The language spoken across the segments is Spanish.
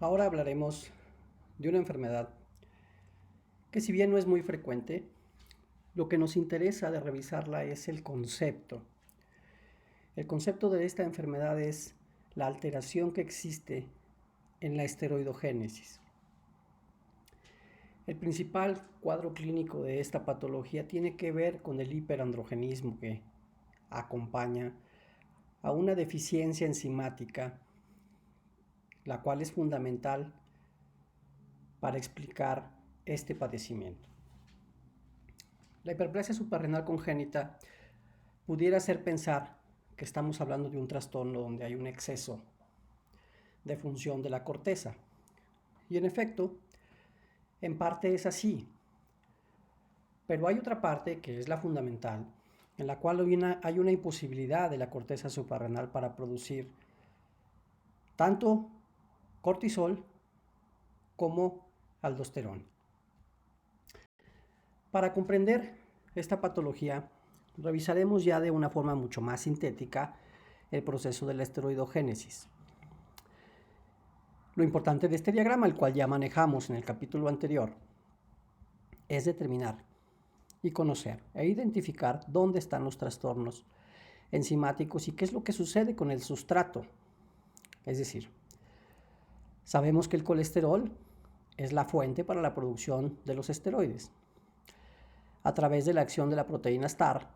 Ahora hablaremos de una enfermedad que, si bien no es muy frecuente, lo que nos interesa de revisarla es el concepto. El concepto de esta enfermedad es la alteración que existe en la esteroidogénesis. El principal cuadro clínico de esta patología tiene que ver con el hiperandrogenismo que acompaña a una deficiencia enzimática, la cual es fundamental para explicar este padecimiento. La hiperplasia suprarrenal congénita pudiera hacer pensar que estamos hablando de un trastorno donde hay un exceso de función de la corteza. Y en efecto, en parte es así. Pero hay otra parte que es la fundamental, en la cual hay una imposibilidad de la corteza suprarrenal para producir tanto cortisol como aldosterona. Para comprender esta patología, revisaremos ya de una forma mucho más sintética el proceso de la esteroidogénesis. Lo importante de este diagrama, el cual ya manejamos en el capítulo anterior, es determinar y conocer e identificar dónde están los trastornos enzimáticos y qué es lo que sucede con el sustrato. Es decir, sabemos que el colesterol es la fuente para la producción de los esteroides. A través de la acción de la proteína STAR,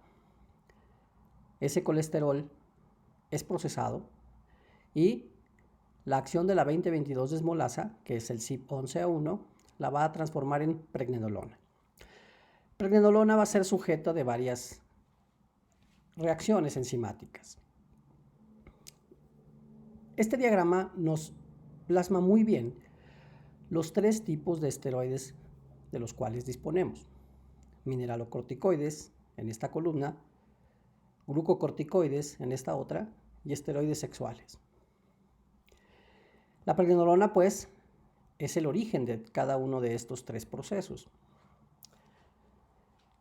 ese colesterol es procesado y la acción de la 20-22 desmolasa, que es el CYP11A1, la va a transformar en pregnenolona. Pregnenolona va a ser sujeta de varias reacciones enzimáticas. Este diagrama nos plasma muy bien los tres tipos de esteroides de los cuales disponemos. Mineralocorticoides en esta columna, glucocorticoides en esta otra y esteroides sexuales. La pregnenolona, pues, es el origen de cada uno de estos tres procesos.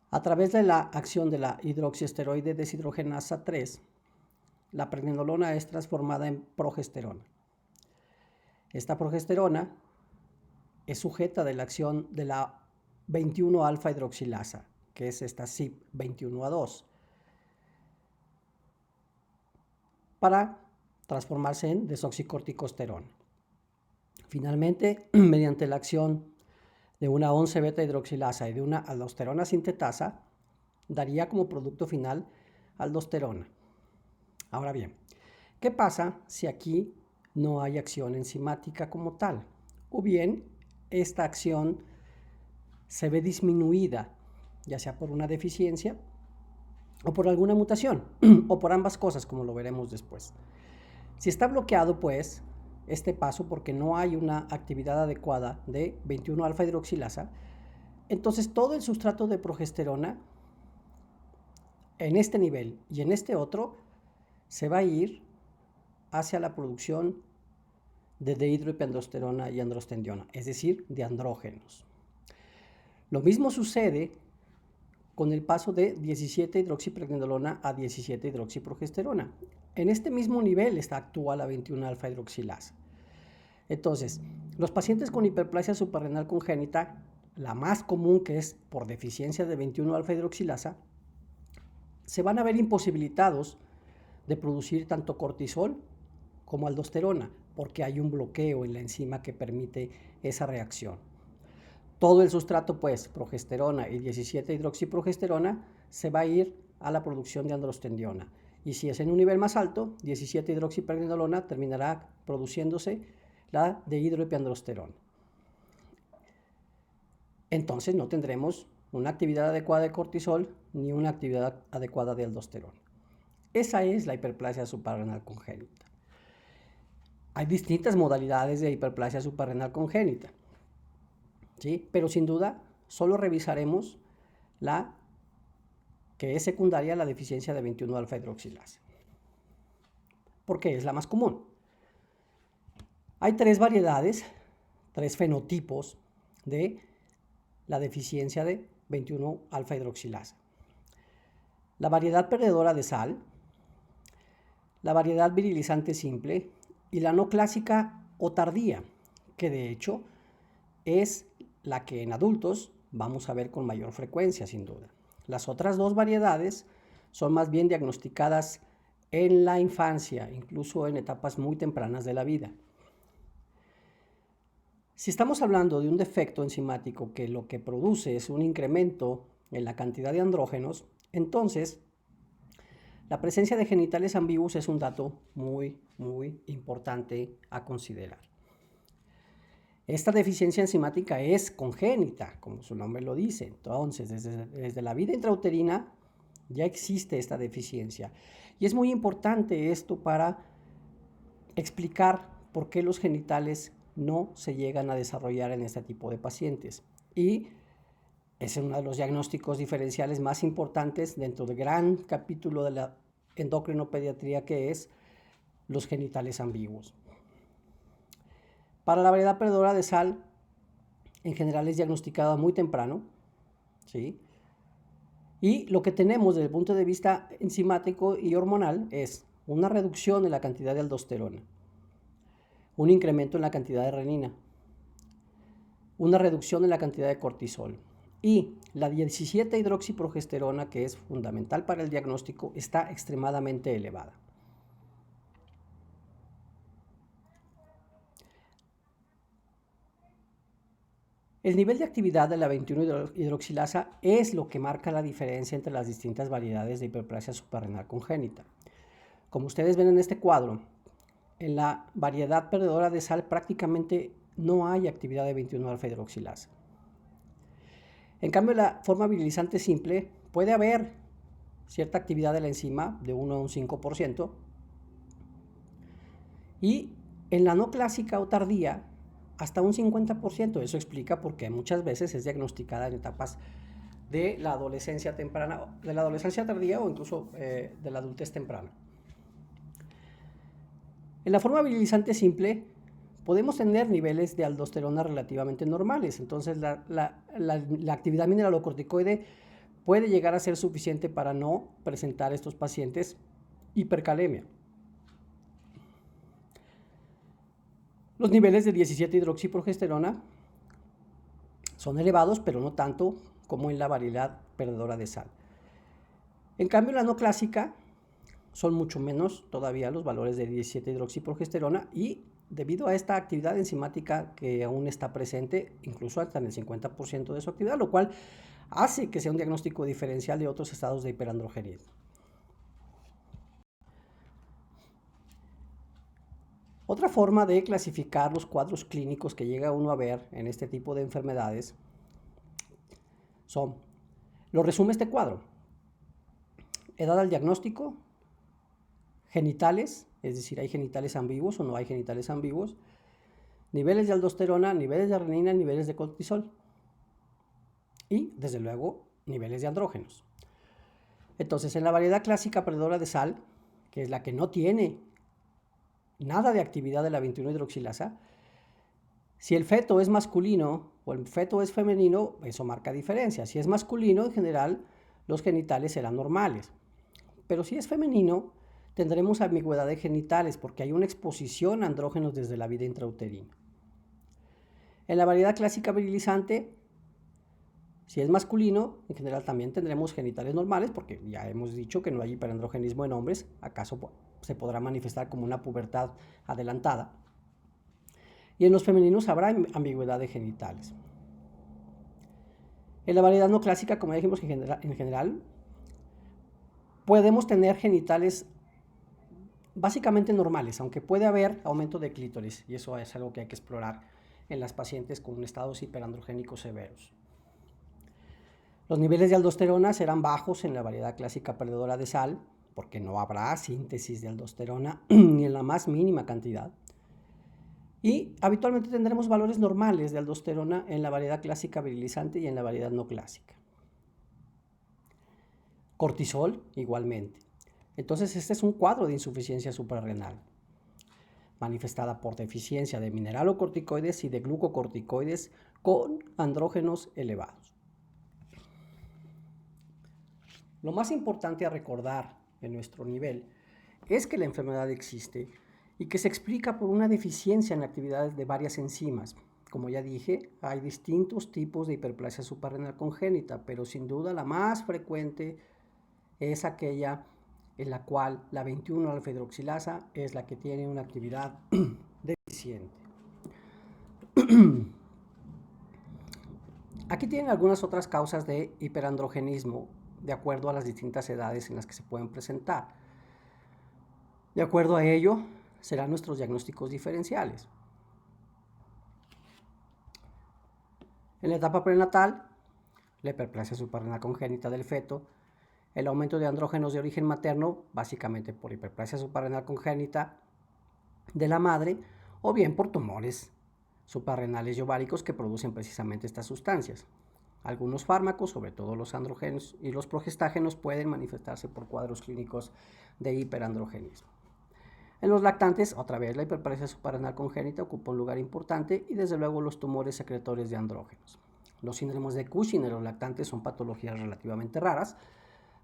A través de la acción de la hidroxiesteroide deshidrogenasa 3, la pregnenolona es transformada en progesterona. Esta progesterona es sujeta de la acción de la 21-alfa hidroxilasa, que es esta CYP21A2, para transformarse en desoxicorticosterona. Finalmente, mediante la acción de una 11-beta hidroxilasa y de una aldosterona sintetasa, daría como producto final aldosterona. Ahora bien, ¿qué pasa si aquí no hay acción enzimática como tal? O bien, esta acción se ve disminuida, ya sea por una deficiencia o por alguna mutación, o por ambas cosas, como lo veremos después. Si está bloqueado, pues, este paso porque no hay una actividad adecuada de 21-alfa hidroxilasa, entonces todo el sustrato de progesterona en este nivel y en este otro se va a ir hacia la producción de dehidroepiandrosterona y androstendiona, es decir, de andrógenos. Lo mismo sucede con el paso de 17-hidroxipregnenolona a 17-hidroxiprogesterona. En este mismo nivel actúa la 21-alfa hidroxilasa. Entonces, los pacientes con hiperplasia suprarrenal congénita, la más común, que es por deficiencia de 21-alfa hidroxilasa, se van a ver imposibilitados de producir tanto cortisol como aldosterona, porque hay un bloqueo en la enzima que permite esa reacción. Todo el sustrato, pues, progesterona y 17-hidroxiprogesterona, se va a ir a la producción de androstendiona. Y si es en un nivel más alto, 17-hidroxipregnenolona terminará produciéndose la dehidroepiandrosterona. Entonces no tendremos una actividad adecuada de cortisol ni una actividad adecuada de aldosterona. Esa es la hiperplasia suprarrenal congénita. Hay distintas modalidades de hiperplasia suprarrenal congénita, ¿sí? Pero sin duda solo revisaremos la que es secundaria a la deficiencia de 21-alfa hidroxilasa, porque es la más común. Hay tres variedades, tres fenotipos de la deficiencia de 21-alfa hidroxilasa. La variedad perdedora de sal, la variedad virilizante simple y la no clásica o tardía, que de hecho es la que en adultos vamos a ver con mayor frecuencia, sin duda. Las otras dos variedades son más bien diagnosticadas en la infancia, incluso en etapas muy tempranas de la vida. Si estamos hablando de un defecto enzimático que lo que produce es un incremento en la cantidad de andrógenos, entonces la presencia de genitales ambiguos es un dato muy importante a considerar. Esta deficiencia enzimática es congénita, como su nombre lo dice. Entonces, desde la vida intrauterina ya existe esta deficiencia. Y es muy importante esto para explicar por qué los genitales no se llegan a desarrollar en este tipo de pacientes. Y es uno de los diagnósticos diferenciales más importantes dentro del gran capítulo de la endocrinopediatría, que es los genitales ambiguos. Para la variedad perdedora de sal, en general es diagnosticada muy temprano, ¿sí? Y lo que tenemos desde el punto de vista enzimático y hormonal es una reducción en la cantidad de aldosterona, un incremento en la cantidad de renina, una reducción en la cantidad de cortisol. Y la 17-hidroxiprogesterona, que es fundamental para el diagnóstico, está extremadamente elevada. El nivel de actividad de la 21-hidroxilasa es lo que marca la diferencia entre las distintas variedades de hiperplasia suprarrenal congénita. Como ustedes ven en este cuadro, en la variedad perdedora de sal prácticamente no hay actividad de 21-alfa-hidroxilasa. En cambio, en la forma virilizante simple puede haber cierta actividad de la enzima de 1 a un 5%, y en la no clásica o tardía hasta un 50%. Eso explica por qué muchas veces es diagnosticada en etapas de la adolescencia temprana, de la adolescencia tardía o incluso de la adultez temprana. En la forma virilizante simple podemos tener niveles de aldosterona relativamente normales. Entonces la actividad mineralocorticoide puede llegar a ser suficiente para no presentar a estos pacientes hipercalemia. Los niveles de 17-hidroxiprogesterona son elevados, pero no tanto como en la variedad perdedora de sal. En cambio, en la no clásica son mucho menos todavía los valores de 17-hidroxiprogesterona, y debido a esta actividad enzimática que aún está presente, incluso hasta en el 50% de su actividad, lo cual hace que sea un diagnóstico diferencial de otros estados de hiperandrogenismo. Otra forma de clasificar los cuadros clínicos que llega uno a ver en este tipo de enfermedades son, lo resume este cuadro: edad al diagnóstico, genitales, es decir, hay genitales ambiguos o no hay genitales ambiguos, niveles de aldosterona, niveles de renina, niveles de cortisol y, desde luego, niveles de andrógenos. Entonces, en la variedad clásica perdedora de sal, que es la que no tiene nada de actividad de la 21-hidroxilasa, si el feto es masculino o el feto es femenino, eso marca diferencia. Si es masculino, en general, los genitales serán normales. Pero si es femenino, tendremos ambigüedad de genitales porque hay una exposición a andrógenos desde la vida intrauterina. En la variedad clásica virilizante, si es masculino, en general también tendremos genitales normales, porque ya hemos dicho que no hay hiperandrogenismo en hombres. ¿Acaso se podrá manifestar como una pubertad adelantada? Y en los femeninos habrá ambigüedad de genitales. En la variedad no clásica, como ya dijimos, en general podemos tener genitales básicamente normales, aunque puede haber aumento de clítoris, y eso es algo que hay que explorar en las pacientes con estados hiperandrogénicos severos. Los niveles de aldosterona serán bajos en la variedad clásica perdedora de sal, porque no habrá síntesis de aldosterona ni en la más mínima cantidad. Y habitualmente tendremos valores normales de aldosterona en la variedad clásica virilizante y en la variedad no clásica. Cortisol, igualmente. Entonces, este es un cuadro de insuficiencia suprarrenal, manifestada por deficiencia de mineralocorticoides y de glucocorticoides con andrógenos elevados. Lo más importante a recordar en nuestro nivel es que la enfermedad existe y que se explica por una deficiencia en la actividad de varias enzimas. Como ya dije, hay distintos tipos de hiperplasia suprarrenal congénita, pero sin duda la más frecuente es aquella en la cual la 21-alfa-hidroxilasa es la que tiene una actividad deficiente. Aquí tienen algunas otras causas de hiperandrogenismo de acuerdo a las distintas edades en las que se pueden presentar. De acuerdo a ello, serán nuestros diagnósticos diferenciales. En la etapa prenatal, la hiperplasia suprarrenal congénita del feto, el aumento de andrógenos de origen materno, básicamente por hiperplasia suprarrenal congénita de la madre, o bien por tumores suprarrenales y ováricos que producen precisamente estas sustancias. Algunos fármacos, sobre todo los andrógenos y los progestágenos, pueden manifestarse por cuadros clínicos de hiperandrogenismo. En los lactantes, otra vez la hiperplasia suprarrenal congénita ocupa un lugar importante y desde luego los tumores secretores de andrógenos. Los síndromes de Cushing en los lactantes son patologías relativamente raras,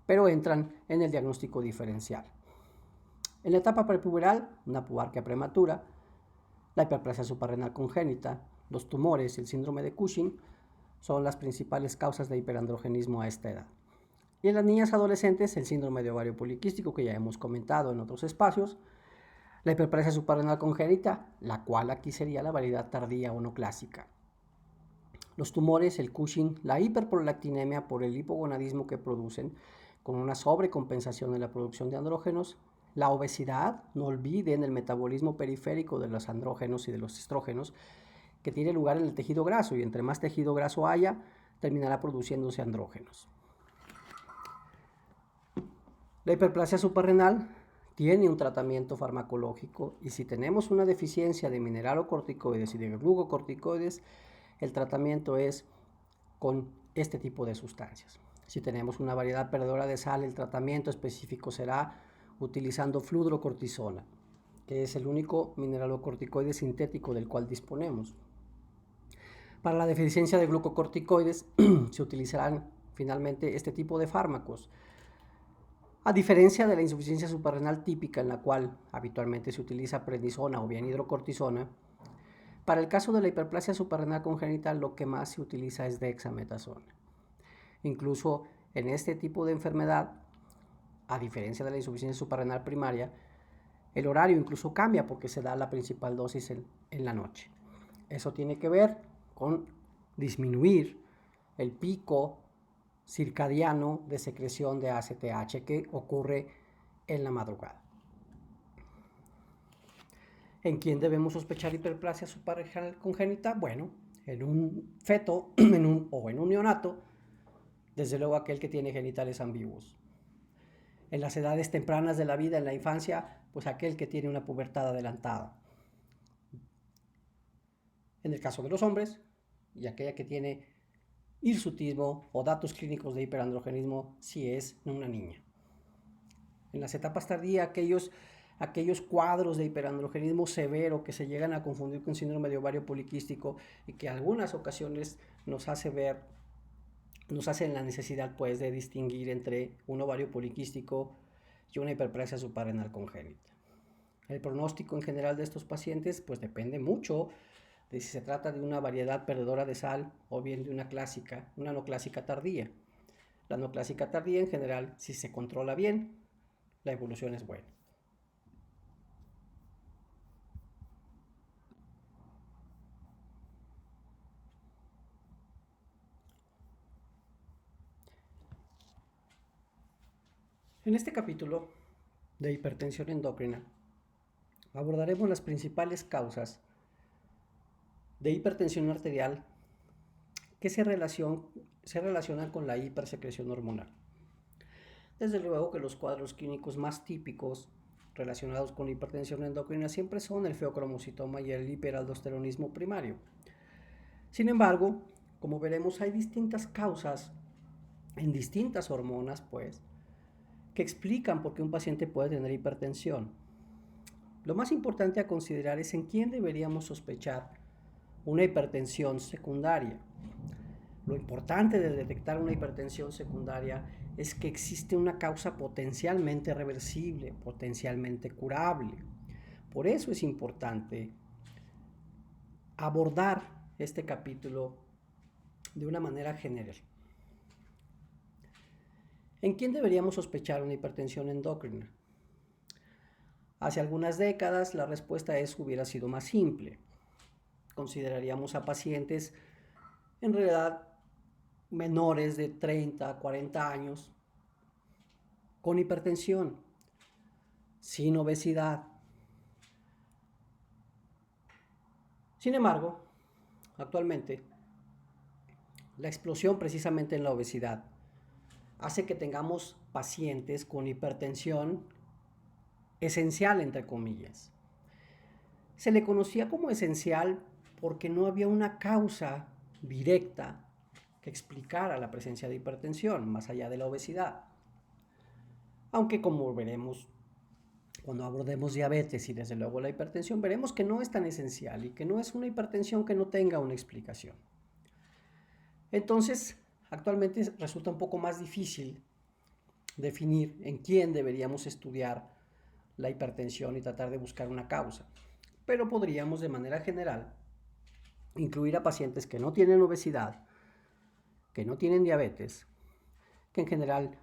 pero entran en el diagnóstico diferencial. En la etapa prepuberal, una pubarquia prematura, la hiperplasia suprarrenal congénita, los tumores y el síndrome de Cushing son las principales causas de hiperandrogenismo a esta edad. Y en las niñas adolescentes, el síndrome de ovario poliquístico, que ya hemos comentado en otros espacios, la hiperplasia suprarrenal congénita, la cual aquí sería la variedad tardía o no clásica. Los tumores, el Cushing, la hiperprolactinemia por el hipogonadismo que producen, con una sobrecompensación en la producción de andrógenos, la obesidad, no olviden el metabolismo periférico de los andrógenos y de los estrógenos, que tiene lugar en el tejido graso, y entre más tejido graso haya, terminará produciéndose andrógenos. La hiperplasia suprarrenal tiene un tratamiento farmacológico y si tenemos una deficiencia de mineralocorticoides y de glucocorticoides, el tratamiento es con este tipo de sustancias. Si tenemos una variedad perdedora de sal, el tratamiento específico será utilizando fludrocortisona, que es el único mineralocorticoide sintético del cual disponemos. Para la deficiencia de glucocorticoides se utilizarán finalmente este tipo de fármacos. A diferencia de la insuficiencia suprarrenal típica, en la cual habitualmente se utiliza prednisona o bien hidrocortisona, para el caso de la hiperplasia suprarrenal congénita lo que más se utiliza es dexametasona. Incluso en este tipo de enfermedad, a diferencia de la insuficiencia suprarrenal primaria, el horario incluso cambia porque se da la principal dosis en la noche. Eso tiene que ver con disminuir el pico circadiano de secreción de ACTH que ocurre en la madrugada. ¿En quién debemos sospechar hiperplasia suprarrenal congénita? Bueno, en un feto o en un neonato, desde luego aquel que tiene genitales ambiguos. En las edades tempranas de la vida, en la infancia, pues aquel que tiene una pubertad adelantada. En el caso de los hombres, y aquella que tiene hirsutismo o datos clínicos de hiperandrogenismo si es una niña. En las etapas tardías, aquellos cuadros de hiperandrogenismo severo que se llegan a confundir con síndrome de ovario poliquístico y que en algunas ocasiones nos hacen la necesidad pues de distinguir entre un ovario poliquístico y una hiperplasia suprarrenal congénita. El pronóstico en general de estos pacientes pues depende mucho de si se trata de una variedad perdedora de sal o bien de una no clásica tardía. La no clásica tardía en general, si se controla bien, la evolución es buena. En este capítulo de hipertensión endocrina abordaremos las principales causas de hipertensión arterial que se relacionan con la hipersecreción hormonal. Desde luego que los cuadros clínicos más típicos relacionados con la hipertensión endocrina siempre son el feocromocitoma y el hiperaldosteronismo primario. Sin embargo, como veremos, hay distintas causas en distintas hormonas, pues, que explican por qué un paciente puede tener hipertensión. Lo más importante a considerar es en quién deberíamos sospechar una hipertensión secundaria. Lo importante de detectar una hipertensión secundaria es que existe una causa potencialmente reversible, potencialmente curable. Por eso es importante abordar este capítulo de una manera general. ¿En quién deberíamos sospechar una hipertensión endocrina? Hace algunas décadas la respuesta hubiera sido más simple. Consideraríamos a pacientes en realidad menores de 30 a 40 años con hipertensión, sin obesidad. Sin embargo, actualmente, la explosión precisamente en la obesidad hace que tengamos pacientes con hipertensión esencial, entre comillas. Se le conocía como esencial porque no había una causa directa que explicara la presencia de hipertensión, más allá de la obesidad. Aunque, como veremos cuando abordemos diabetes y desde luego la hipertensión, veremos que no es tan esencial y que no es una hipertensión que no tenga una explicación. Entonces, actualmente resulta un poco más difícil definir en quién deberíamos estudiar la hipertensión y tratar de buscar una causa. Pero podríamos de manera general incluir a pacientes que no tienen obesidad, que no tienen diabetes, que en general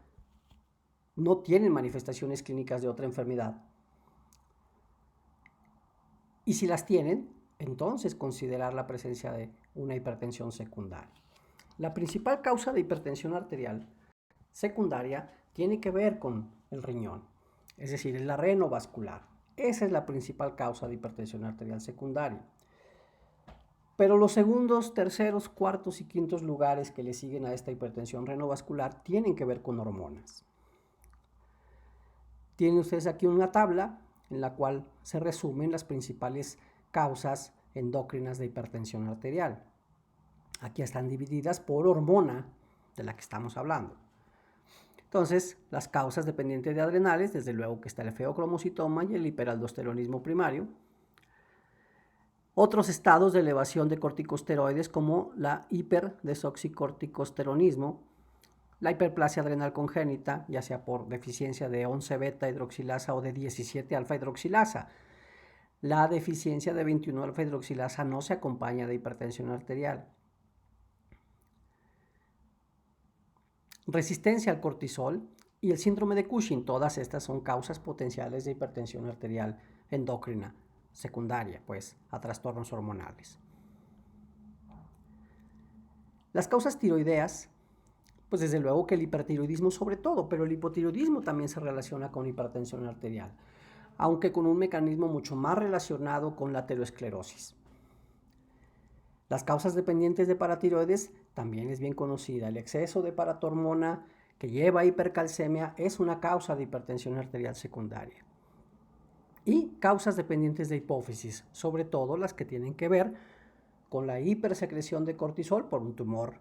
no tienen manifestaciones clínicas de otra enfermedad. Y si las tienen, entonces considerar la presencia de una hipertensión secundaria. La principal causa de hipertensión arterial secundaria tiene que ver con el riñón, es decir, es la renovascular. Esa es la principal causa de hipertensión arterial secundaria. Pero los segundos, terceros, cuartos y quintos lugares que le siguen a esta hipertensión renovascular tienen que ver con hormonas. Tienen ustedes aquí una tabla en la cual se resumen las principales causas endócrinas de hipertensión arterial. Aquí están divididas por hormona de la que estamos hablando. Entonces, las causas dependientes de adrenales, desde luego que está el feocromocitoma y el hiperaldosteronismo primario. Otros estados de elevación de corticosteroides como la hiperdesoxicorticosteronismo, la hiperplasia adrenal congénita, ya sea por deficiencia de 11-beta hidroxilasa o de 17-alfa hidroxilasa. La deficiencia de 21-alfa hidroxilasa no se acompaña de hipertensión arterial. Resistencia al cortisol y el síndrome de Cushing, todas estas son causas potenciales de hipertensión arterial endocrina secundaria, pues, a trastornos hormonales. Las causas tiroideas, pues desde luego que el hipertiroidismo sobre todo, pero el hipotiroidismo también se relaciona con hipertensión arterial, aunque con un mecanismo mucho más relacionado con la aterosclerosis. Las causas dependientes de paratiroides también es bien conocida. El exceso de paratormona que lleva a hipercalcemia es una causa de hipertensión arterial secundaria. Y causas dependientes de hipófisis, sobre todo las que tienen que ver con la hipersecreción de cortisol por un tumor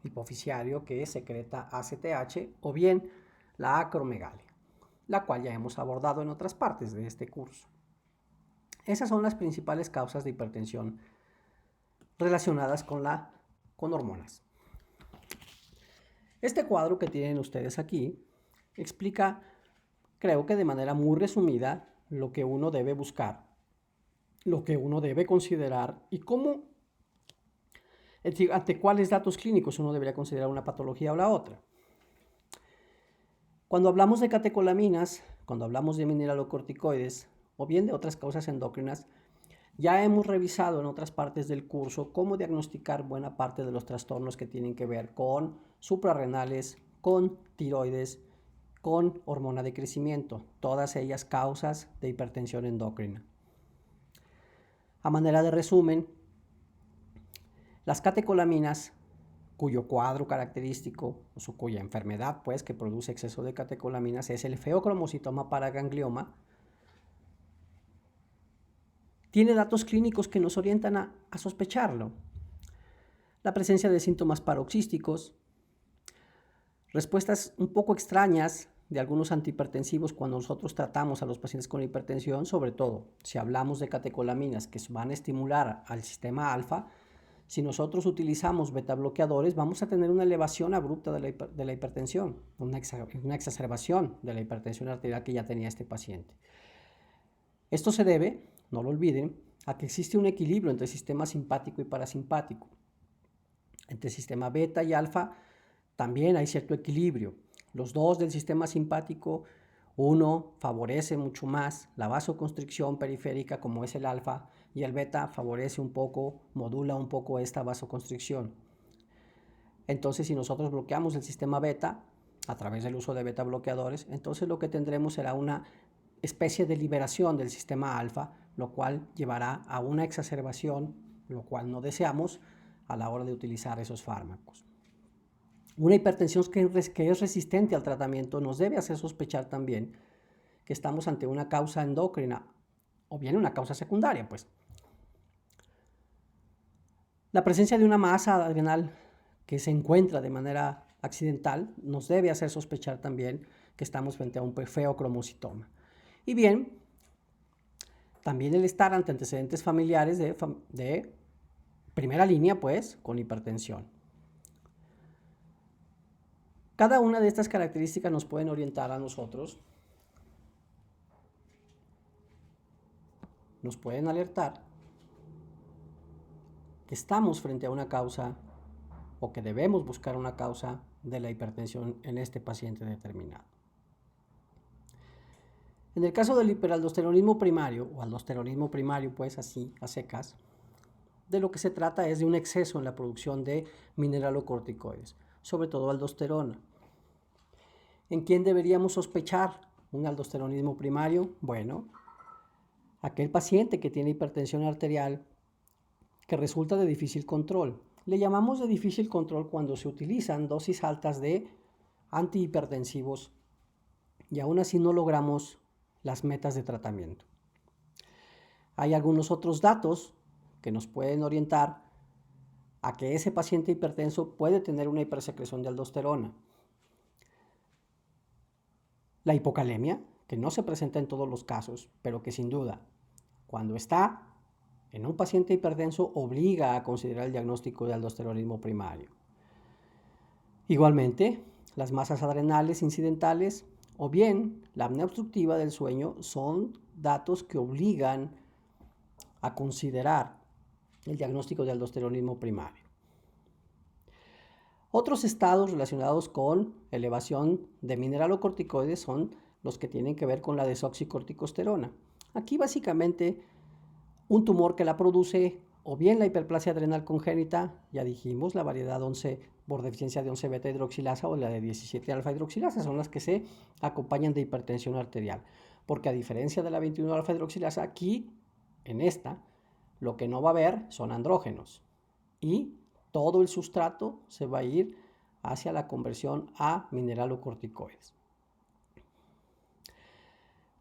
hipofisiario que secreta ACTH o bien la acromegalia, la cual ya hemos abordado en otras partes de este curso. Esas son las principales causas de hipertensión relacionadas con hormonas. Este cuadro que tienen ustedes aquí explica, creo que de manera muy resumida, lo que uno debe buscar, lo que uno debe considerar y ante cuáles datos clínicos uno debería considerar una patología o la otra. Cuando hablamos de catecolaminas, cuando hablamos de mineralocorticoides o bien de otras causas endócrinas, ya hemos revisado en otras partes del curso cómo diagnosticar buena parte de los trastornos que tienen que ver con suprarrenales, con tiroides, con hormona de crecimiento, todas ellas causas de hipertensión endocrina. A manera de resumen, las catecolaminas, cuyo cuadro característico, o cuya enfermedad pues, que produce exceso de catecolaminas es el feocromocitoma paraganglioma, tiene datos clínicos que nos orientan a sospecharlo. La presencia de síntomas paroxísticos, respuestas un poco extrañas de algunos antihipertensivos cuando nosotros tratamos a los pacientes con hipertensión, sobre todo si hablamos de catecolaminas que van a estimular al sistema alfa. Si nosotros utilizamos betabloqueadores, vamos a tener una elevación abrupta de la hipertensión, una exacerbación de la hipertensión arterial que ya tenía este paciente. Esto se debe, no lo olviden, a que existe un equilibrio entre sistema simpático y parasimpático. Entre sistema beta y alfa también hay cierto equilibrio. Los dos del sistema simpático, uno favorece mucho más la vasoconstricción periférica como es el alfa, y el beta favorece un poco, modula un poco esta vasoconstricción. Entonces, si nosotros bloqueamos el sistema beta a través del uso de beta bloqueadores, entonces lo que tendremos será una especie de liberación del sistema alfa, lo cual llevará a una exacerbación, lo cual no deseamos a la hora de utilizar esos fármacos. Una hipertensión que es resistente al tratamiento nos debe hacer sospechar también que estamos ante una causa endocrina o bien una causa secundaria, pues. La presencia de una masa adrenal que se encuentra de manera accidental nos debe hacer sospechar también que estamos frente a un feocromocitoma. Y bien, también el estar ante antecedentes familiares de primera línea, pues, con hipertensión. Cada una de estas características nos pueden orientar a nosotros, nos pueden alertar que estamos frente a una causa o que debemos buscar una causa de la hipertensión en este paciente determinado. En el caso del hiperaldosteronismo primario, o aldosteronismo primario, pues así, a secas, de lo que se trata es de un exceso en la producción de mineralocorticoides, sobre todo aldosterona. ¿En quién deberíamos sospechar un aldosteronismo primario? Bueno, aquel paciente que tiene hipertensión arterial que resulta de difícil control. Le llamamos de difícil control cuando se utilizan dosis altas de antihipertensivos y aún así no logramos las metas de tratamiento. Hay algunos otros datos que nos pueden orientar a que ese paciente hipertenso puede tener una hipersecreción de aldosterona. La hipocalemia, que no se presenta en todos los casos, pero que sin duda, cuando está en un paciente hipertenso, obliga a considerar el diagnóstico de aldosteronismo primario. Igualmente, las masas adrenales incidentales o bien la apnea obstructiva del sueño son datos que obligan a considerar el diagnóstico de aldosteronismo primario. Otros estados relacionados con elevación de mineralocorticoides son los que tienen que ver con la desoxicorticosterona. Aquí básicamente un tumor que la produce o bien la hiperplasia adrenal congénita, ya dijimos, la variedad 11 por deficiencia de 11 beta hidroxilasa o la de 17 alfa hidroxilasa son las que se acompañan de hipertensión arterial. Porque a diferencia de la 21 alfa hidroxilasa, aquí, en esta, lo que no va a haber son andrógenos. Y todo el sustrato se va a ir hacia la conversión a mineralocorticoides.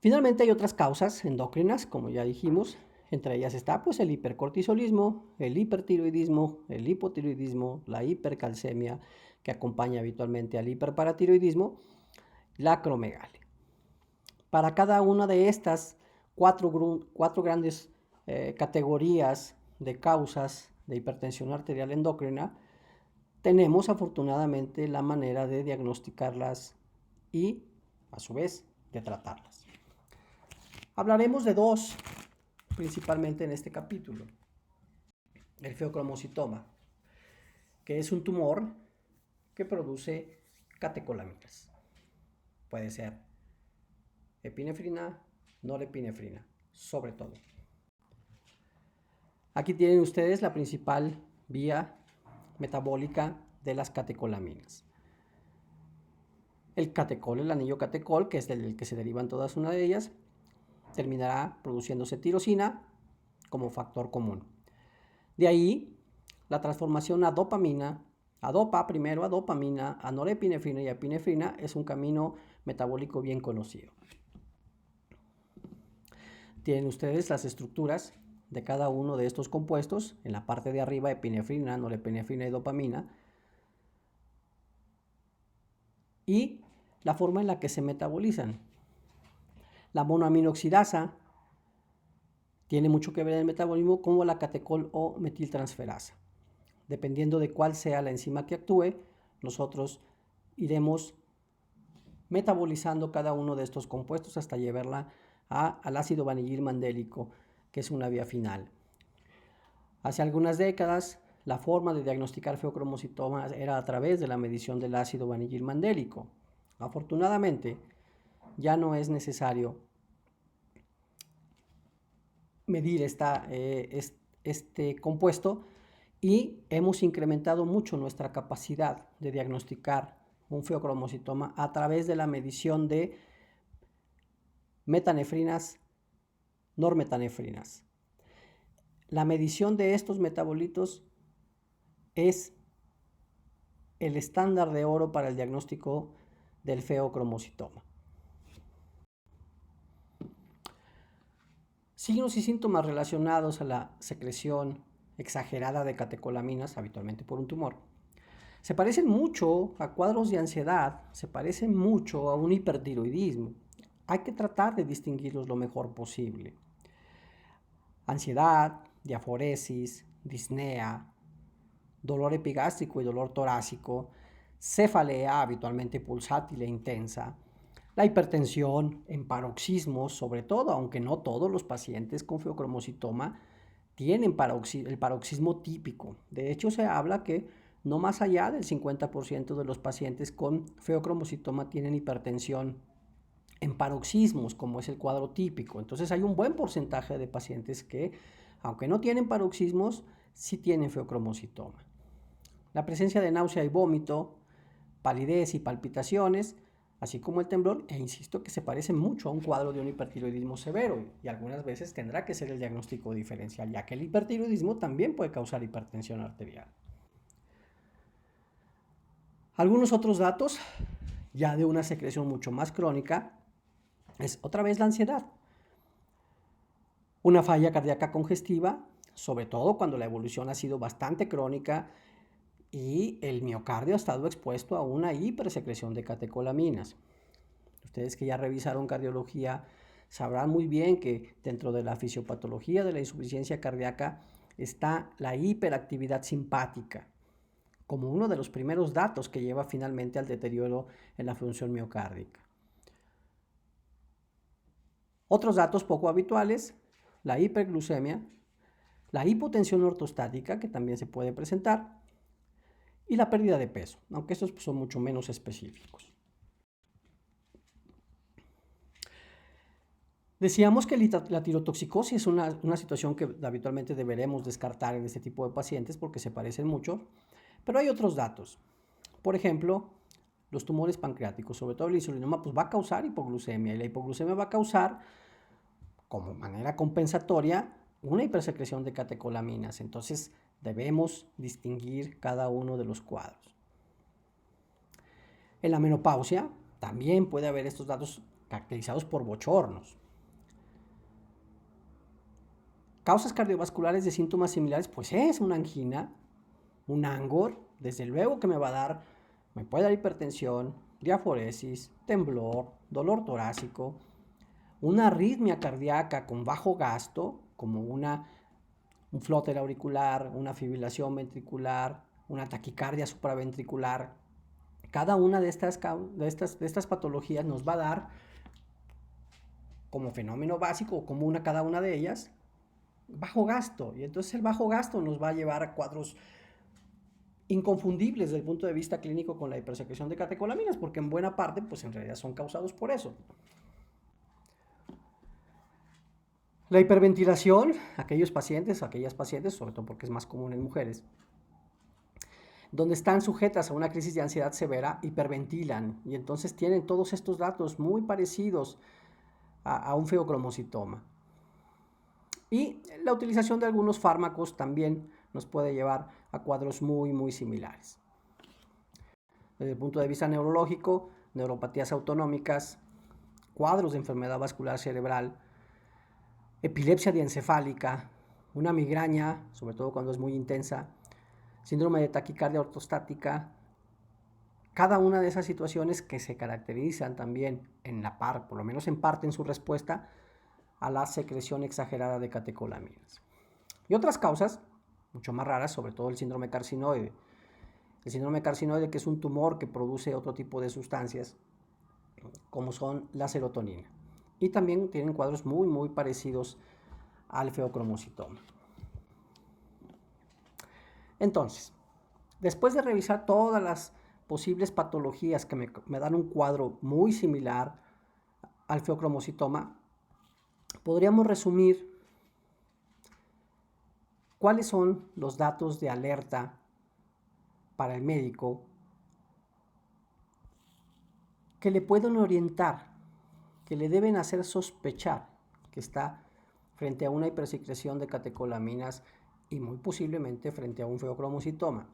Finalmente hay otras causas endocrinas, como ya dijimos. Entre ellas está pues el hipercortisolismo, el hipertiroidismo, el hipotiroidismo, la hipercalcemia, que acompaña habitualmente al hiperparatiroidismo, la acromegalia. Para cada una de estas cuatro grandes categorías de causas de hipertensión arterial endocrina, tenemos afortunadamente la manera de diagnosticarlas y, a su vez, de tratarlas. Hablaremos de dos principalmente en este capítulo. El feocromocitoma, que es un tumor que produce catecolaminas. Puede ser epinefrina, norepinefrina, sobre todo. Aquí tienen ustedes la principal vía metabólica de las catecolaminas. El catecol, el anillo catecol, que es del que se derivan todas una de ellas, terminará produciéndose tirosina como factor común. De ahí la transformación a dopamina, primero a dopamina, a norepinefrina y a epinefrina es un camino metabólico bien conocido. Tienen ustedes las estructuras de cada uno de estos compuestos. En la parte de arriba, epinefrina, norepinefrina y dopamina. Y la forma en la que se metabolizan. La monoaminoxidasa tiene mucho que ver en el metabolismo, como la catecol o metiltransferasa. Dependiendo de cuál sea la enzima que actúe, nosotros iremos metabolizando cada uno de estos compuestos hasta llevarla al ácido vanillil mandélico, que es una vía final. Hace algunas décadas, la forma de diagnosticar feocromocitomas era a través de la medición del ácido vanillil mandélico. Afortunadamente, ya no es necesario medir este compuesto y hemos incrementado mucho nuestra capacidad de diagnosticar un feocromocitoma a través de la medición de metanefrinas, normetanefrinas. La medición de estos metabolitos es el estándar de oro para el diagnóstico del feocromocitoma. Signos y síntomas relacionados a la secreción exagerada de catecolaminas, habitualmente por un tumor. Se parecen mucho a cuadros de ansiedad, se parecen mucho a un hipertiroidismo. Hay que tratar de distinguirlos lo mejor posible. Ansiedad, diaforesis, disnea, dolor epigástrico y dolor torácico, cefalea habitualmente pulsátil e intensa, la hipertensión en paroxismos, sobre todo, aunque no todos los pacientes con feocromocitoma tienen el paroxismo típico. De hecho, se habla que no más allá del 50% de los pacientes con feocromocitoma tienen hipertensión en paroxismos, como es el cuadro típico. Entonces hay un buen porcentaje de pacientes que, aunque no tienen paroxismos, sí tienen feocromocitoma. La presencia de náusea y vómito, palidez y palpitaciones, así como el temblor, e insisto que se parece mucho a un cuadro de un hipertiroidismo severo y algunas veces tendrá que ser el diagnóstico diferencial, ya que el hipertiroidismo también puede causar hipertensión arterial. Algunos otros datos, ya de una secreción mucho más crónica, es otra vez la ansiedad. Una falla cardíaca congestiva, sobre todo cuando la evolución ha sido bastante crónica y el miocardio ha estado expuesto a una hipersecreción de catecolaminas. Ustedes que ya revisaron cardiología sabrán muy bien que dentro de la fisiopatología de la insuficiencia cardíaca está la hiperactividad simpática como uno de los primeros datos que lleva finalmente al deterioro en la función miocárdica. Otros datos poco habituales, la hiperglucemia, la hipotensión ortostática, que también se puede presentar, y la pérdida de peso, aunque estos son mucho menos específicos. Decíamos que la tirotoxicosis es una situación que habitualmente deberemos descartar en este tipo de pacientes porque se parecen mucho, pero hay otros datos. Por ejemplo, los tumores pancreáticos, sobre todo el insulinoma, pues va a causar hipoglucemia y la hipoglucemia va a causar, como manera compensatoria, una hipersecreción de catecolaminas. Entonces, debemos distinguir cada uno de los cuadros. En la menopausia también puede haber estos datos caracterizados por bochornos. Causas cardiovasculares de síntomas similares, pues es una angina, un angor, desde luego que me puede dar hipertensión, diaforesis, temblor, dolor torácico, una arritmia cardíaca con bajo gasto, como un flóter auricular, una fibrilación ventricular, una taquicardia supraventricular. Cada una de estas patologías nos va a dar como fenómeno básico, como cada una de ellas, bajo gasto. Y entonces el bajo gasto nos va a llevar a cuadros inconfundibles desde el punto de vista clínico con la hipersecreción de catecolaminas, porque en buena parte, pues en realidad son causados por eso. La hiperventilación, aquellas pacientes, sobre todo porque es más común en mujeres, donde están sujetas a una crisis de ansiedad severa, hiperventilan y entonces tienen todos estos datos muy parecidos a un feocromocitoma. Y la utilización de algunos fármacos también nos puede llevar a cuadros muy similares. Desde el punto de vista neurológico, neuropatías autonómicas, cuadros de enfermedad vascular cerebral, epilepsia diencefálica, una migraña, sobre todo cuando es muy intensa, síndrome de taquicardia ortostática, cada una de esas situaciones que se caracterizan también por lo menos en parte en su respuesta a la secreción exagerada de catecolaminas. Y otras causas, mucho más raras, sobre todo el síndrome carcinoide. El síndrome carcinoide, que es un tumor que produce otro tipo de sustancias, como son la serotonina. y también tienen cuadros muy parecidos al feocromocitoma. Entonces, después de revisar todas las posibles patologías que me dan un cuadro muy similar al feocromocitoma, podríamos resumir cuáles son los datos de alerta para el médico que le pueden orientar, que le deben hacer sospechar que está frente a una hipersecreción de catecolaminas y muy posiblemente frente a un feocromocitoma.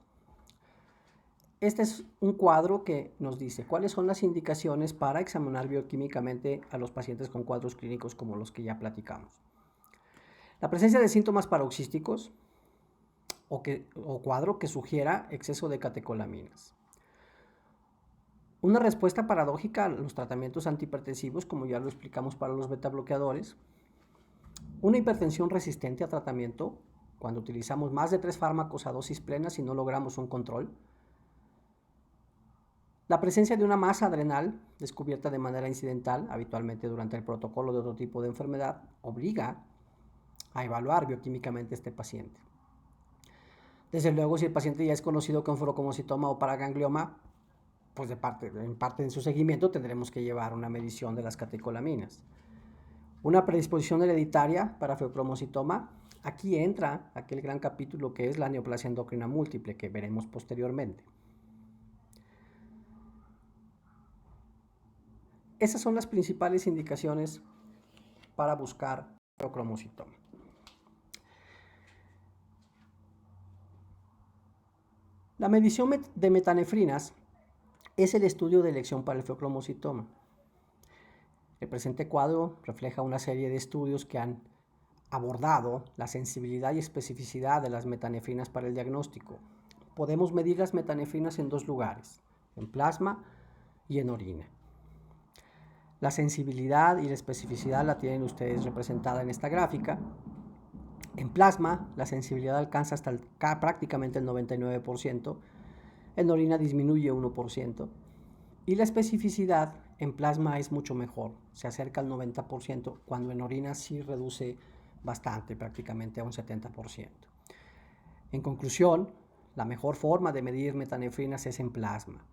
Este es un cuadro que nos dice cuáles son las indicaciones para examinar bioquímicamente a los pacientes con cuadros clínicos como los que ya platicamos. La presencia de síntomas paroxísticos o cuadro que sugiera exceso de catecolaminas. Una respuesta paradójica a los tratamientos antihipertensivos, como ya lo explicamos para los betabloqueadores. Una hipertensión resistente a tratamiento, cuando utilizamos más de 3 fármacos a dosis plenas y no logramos un control. La presencia de una masa adrenal descubierta de manera incidental, habitualmente durante el protocolo de otro tipo de enfermedad, obliga a evaluar bioquímicamente a este paciente. Desde luego, si el paciente ya es conocido con feocromocitoma o paraganglioma, pues en parte de su seguimiento tendremos que llevar una medición de las catecolaminas. Una predisposición hereditaria para feocromocitoma, aquí entra aquel gran capítulo que es la neoplasia endocrina múltiple, que veremos posteriormente. Esas son las principales indicaciones para buscar feocromocitoma. La medición de metanefrinas es el estudio de elección para el feocromocitoma. El presente cuadro refleja una serie de estudios que han abordado la sensibilidad y especificidad de las metanefrinas para el diagnóstico. Podemos medir las metanefrinas en 2 lugares, en plasma y en orina. La sensibilidad y la especificidad la tienen ustedes representada en esta gráfica. En plasma, la sensibilidad alcanza hasta prácticamente el 99%, en orina disminuye 1%, y la especificidad en plasma es mucho mejor, se acerca al 90%, cuando en orina sí reduce bastante, prácticamente a un 70%. En conclusión, la mejor forma de medir metanefrinas es en plasma.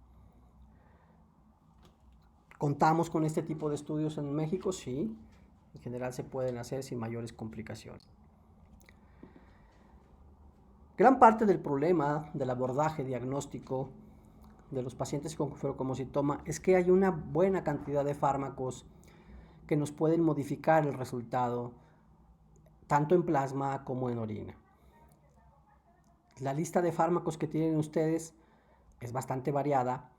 ¿Contamos con este tipo de estudios en México? Sí, en general se pueden hacer sin mayores complicaciones. Gran parte del problema del abordaje diagnóstico de los pacientes con feocromocitoma es que hay una buena cantidad de fármacos que nos pueden modificar el resultado, tanto en plasma como en orina. La lista de fármacos que tienen ustedes es bastante variada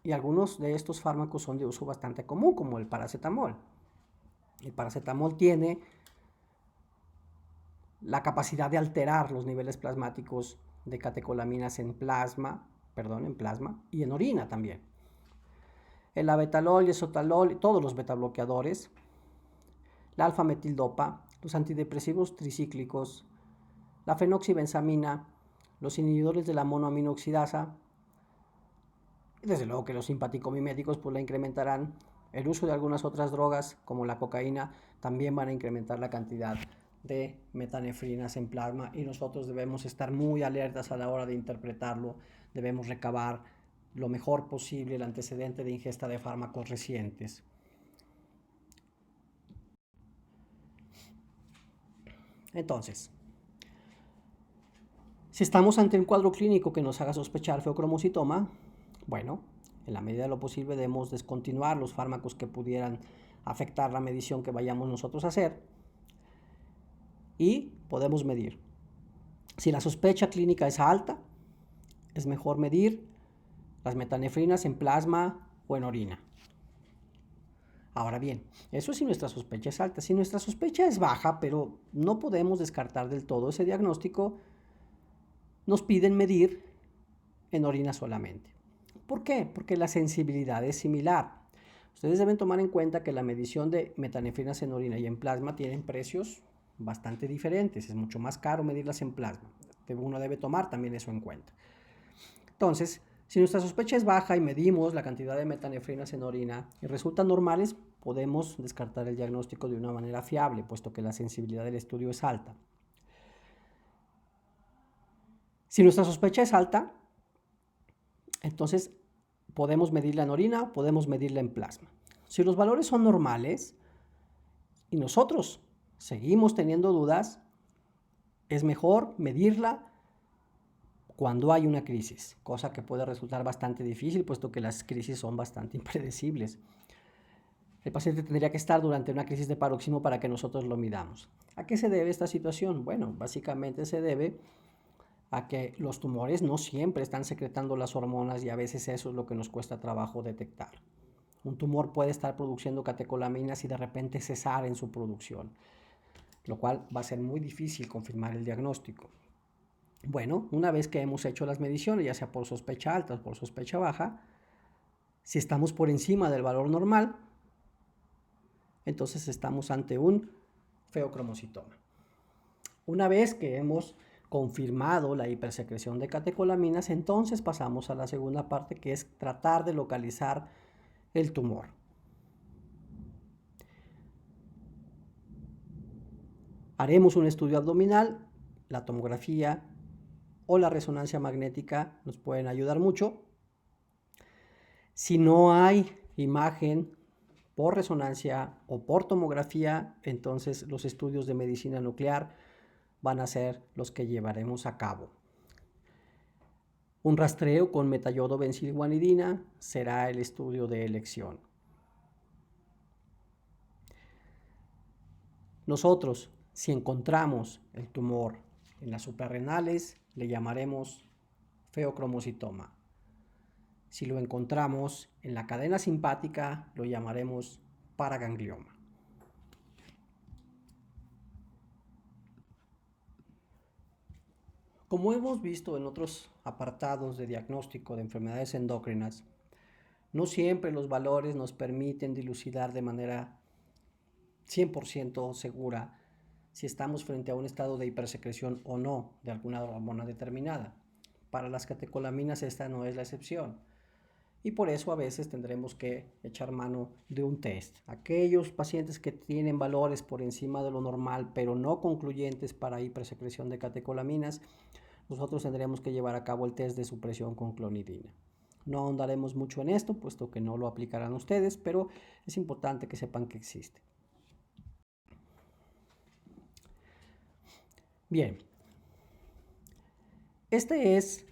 y algunos de estos fármacos son de uso bastante común, como el paracetamol. El paracetamol tiene la capacidad de alterar los niveles plasmáticos de catecolaminas en plasma y en orina también. El abetalol y el sotalol, todos los betabloqueadores, la alfa-metildopa, los antidepresivos tricíclicos, la fenoxibenzamina, los inhibidores de la monoaminoxidasa, y desde luego que los simpaticomiméticos pues la incrementarán. El uso de algunas otras drogas como la cocaína también van a incrementar la cantidad de metanefrinas en plasma y nosotros debemos estar muy alertas a la hora de interpretarlo. Debemos recabar lo mejor posible el antecedente de ingesta de fármacos recientes. Entonces, si estamos ante un cuadro clínico que nos haga sospechar feocromocitoma, bueno, en la medida de lo posible debemos descontinuar los fármacos que pudieran afectar la medición que vayamos nosotros a hacer y podemos medir. Si la sospecha clínica es alta, es mejor medir las metanefrinas en plasma o en orina. Ahora bien, eso es si nuestra sospecha es alta. Si nuestra sospecha es baja, pero no podemos descartar del todo ese diagnóstico, nos piden medir en orina solamente. ¿Por qué? Porque la sensibilidad es similar. Ustedes deben tomar en cuenta que la medición de metanefrinas en orina y en plasma tienen precios bastante diferentes. Es mucho más caro medirlas en plasma. Uno debe tomar también eso en cuenta. Entonces, si nuestra sospecha es baja y medimos la cantidad de metanefrinas en orina y resultan normales, podemos descartar el diagnóstico de una manera fiable, puesto que la sensibilidad del estudio es alta. Si nuestra sospecha es alta, entonces podemos medirla en orina, podemos medirla en plasma. Si los valores son normales y nosotros seguimos teniendo dudas, es mejor medirla cuando hay una crisis, cosa que puede resultar bastante difícil, puesto que las crisis son bastante impredecibles. El paciente tendría que estar durante una crisis de paroxismo para que nosotros lo midamos. ¿A qué se debe esta situación? Bueno, básicamente se debe a que los tumores no siempre están secretando las hormonas y a veces eso es lo que nos cuesta trabajo detectar. Un tumor puede estar produciendo catecolaminas y de repente cesar en su producción, lo cual va a ser muy difícil confirmar el diagnóstico. Bueno, una vez que hemos hecho las mediciones, ya sea por sospecha alta o por sospecha baja, si estamos por encima del valor normal, entonces estamos ante un feocromocitoma. Una vez que hemos confirmado la hipersecreción de catecolaminas, entonces pasamos a la segunda parte, que es tratar de localizar el tumor. Haremos un estudio abdominal, la tomografía o la resonancia magnética nos pueden ayudar mucho. Si no hay imagen por resonancia o por tomografía, entonces los estudios de medicina nuclear van a ser los que llevaremos a cabo. Un rastreo con metayodo benzilguanidina será el estudio de elección. Nosotros, si encontramos el tumor en las suprarrenales, le llamaremos feocromocitoma. Si lo encontramos en la cadena simpática, lo llamaremos paraganglioma. Como hemos visto en otros apartados de diagnóstico de enfermedades endócrinas, no siempre los valores nos permiten dilucidar de manera 100% segura si estamos frente a un estado de hipersecreción o no de alguna hormona determinada. Para las catecolaminas esta no es la excepción. Y por eso a veces tendremos que echar mano de un test. Aquellos pacientes que tienen valores por encima de lo normal, pero no concluyentes para hipersecreción de catecolaminas, nosotros tendremos que llevar a cabo el test de supresión con clonidina. No ahondaremos mucho en esto, puesto que no lo aplicarán ustedes, pero es importante que sepan que existe. Bien, este es